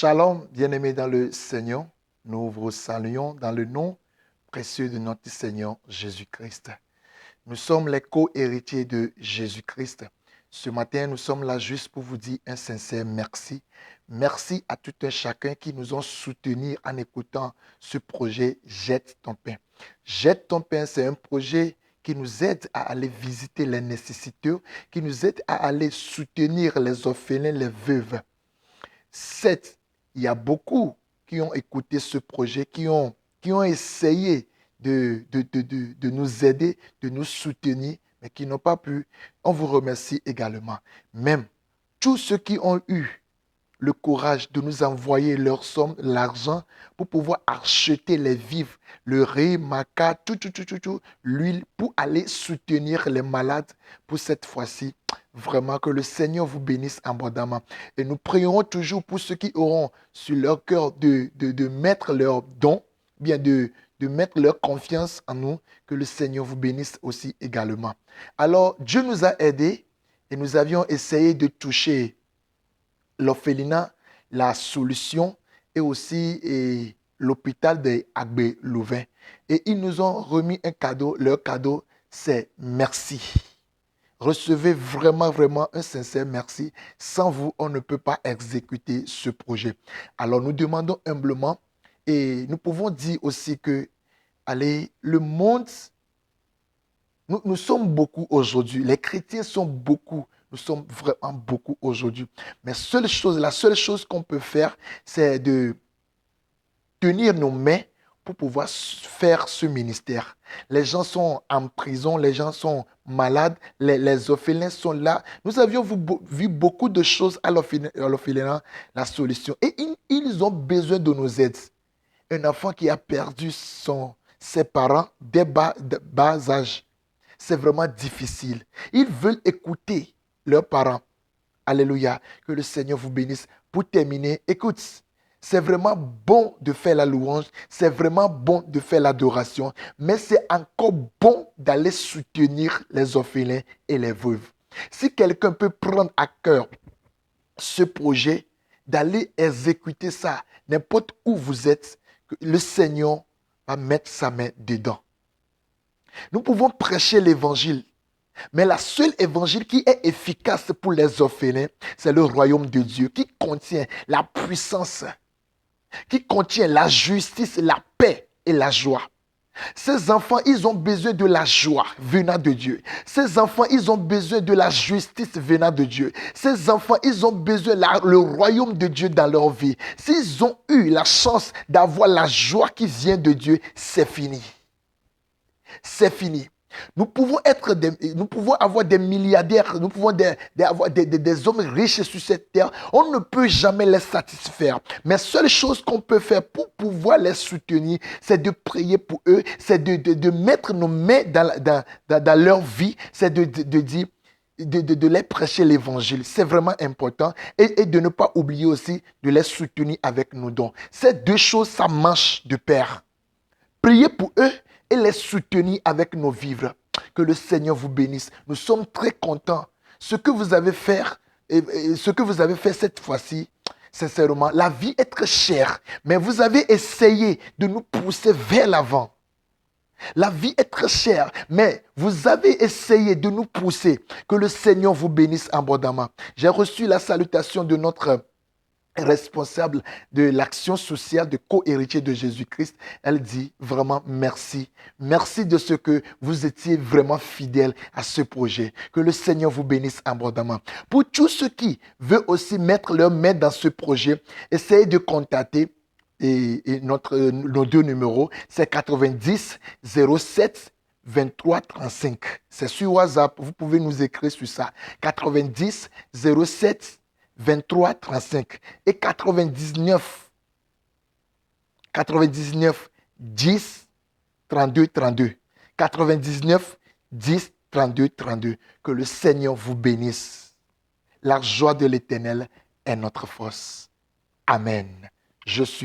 Shalom, bien-aimés dans le Seigneur. Nous vous saluons dans le nom précieux de notre Seigneur Jésus-Christ. Nous sommes les co-héritiers de Jésus-Christ. Ce matin, nous sommes là juste pour vous dire un sincère merci. Merci à tout un chacun qui nous ont soutenus en écoutant ce projet Jette ton pain. Jette ton pain, c'est un projet qui nous aide à aller visiter les nécessiteux, qui nous aide à aller soutenir les orphelins, les veuves. Certes, il y a beaucoup qui ont écouté ce projet, qui ont essayé de nous aider, de nous soutenir, mais qui n'ont pas pu. On vous remercie également. Même tous ceux qui ont eu le courage de nous envoyer leur somme, l'argent, pour pouvoir acheter les vivres, le riz, maca, tout, l'huile, pour aller soutenir les malades pour cette fois-ci. Vraiment que le Seigneur vous bénisse abondamment. Et nous prierons toujours pour ceux qui auront sur leur cœur de mettre leur don, bien de mettre leur confiance en nous, que le Seigneur vous bénisse aussi également. Alors, Dieu nous a aidés et nous avions essayé de toucher l'orphelinat, la solution et aussi l'hôpital de Agbe-Louvain. Et ils nous ont remis un cadeau. Leur cadeau, c'est merci. Recevez vraiment un sincère merci. Sans vous, on ne peut pas exécuter ce projet. Alors nous demandons humblement et nous pouvons dire aussi que, allez, le monde, nous sommes beaucoup aujourd'hui. Les chrétiens sont beaucoup. Nous sommes vraiment beaucoup aujourd'hui. Mais la seule chose qu'on peut faire, c'est de tenir nos mains pour pouvoir faire ce ministère. Les gens sont en prison, les gens sont malades, les orphelins sont là. Nous avions vu beaucoup de choses à l'orphelinat, la solution. Et ils ont besoin de nos aides. Un enfant qui a perdu ses parents dès bas âge, c'est vraiment difficile. Ils veulent écouter leurs parents. Alléluia. Que le Seigneur vous bénisse. Pour terminer, écoute, c'est vraiment bon de faire la louange, c'est vraiment bon de faire l'adoration, mais c'est encore bon d'aller soutenir les orphelins et les veuves. Si quelqu'un peut prendre à cœur ce projet, d'aller exécuter ça, n'importe où vous êtes, le Seigneur va mettre sa main dedans. Nous pouvons prêcher l'évangile. Mais la seule évangile qui est efficace pour les orphelins, c'est le royaume de Dieu qui contient la puissance, qui contient la justice, la paix et la joie. Ces enfants, ils ont besoin de la joie venant de Dieu. Ces enfants, ils ont besoin de la justice venant de Dieu. Ces enfants, ils ont besoin le royaume de Dieu dans leur vie. S'ils ont eu la chance d'avoir la joie qui vient de Dieu, c'est fini. C'est fini. Nous pouvons avoir des milliardaires, nous pouvons avoir des hommes riches sur cette terre. On ne peut jamais les satisfaire. Mais seule chose qu'on peut faire pour pouvoir les soutenir, c'est de prier pour eux, c'est de mettre nos mains dans leur vie, c'est de les prêcher l'évangile. C'est vraiment important. Et de ne pas oublier aussi de les soutenir avec nos dons. Ces deux choses, ça marche de pair. Prier pour eux et les soutenir avec nos vivres. Que le Seigneur vous bénisse. Nous sommes très contents. Ce que vous avez fait cette fois-ci, sincèrement, la vie est très chère, mais vous avez essayé de nous pousser vers l'avant. La vie est très chère, mais vous avez essayé de nous pousser. Que le Seigneur vous bénisse abondamment. J'ai reçu la salutation de notre responsable de l'action sociale de co-héritier de Jésus-Christ. Elle dit vraiment merci. Merci de ce que vous étiez vraiment fidèles à ce projet. Que le Seigneur vous bénisse abondamment. Pour tous ceux qui veulent aussi mettre leur main dans ce projet, essayez de contacter nos deux numéros. C'est 90 07 23 35. C'est sur WhatsApp. Vous pouvez nous écrire sur ça. 90 07 23 35 et 99 10 32 32. 99 10 32 32. Que le Seigneur vous bénisse. La joie de l'Éternel est notre force. Amen. Je suis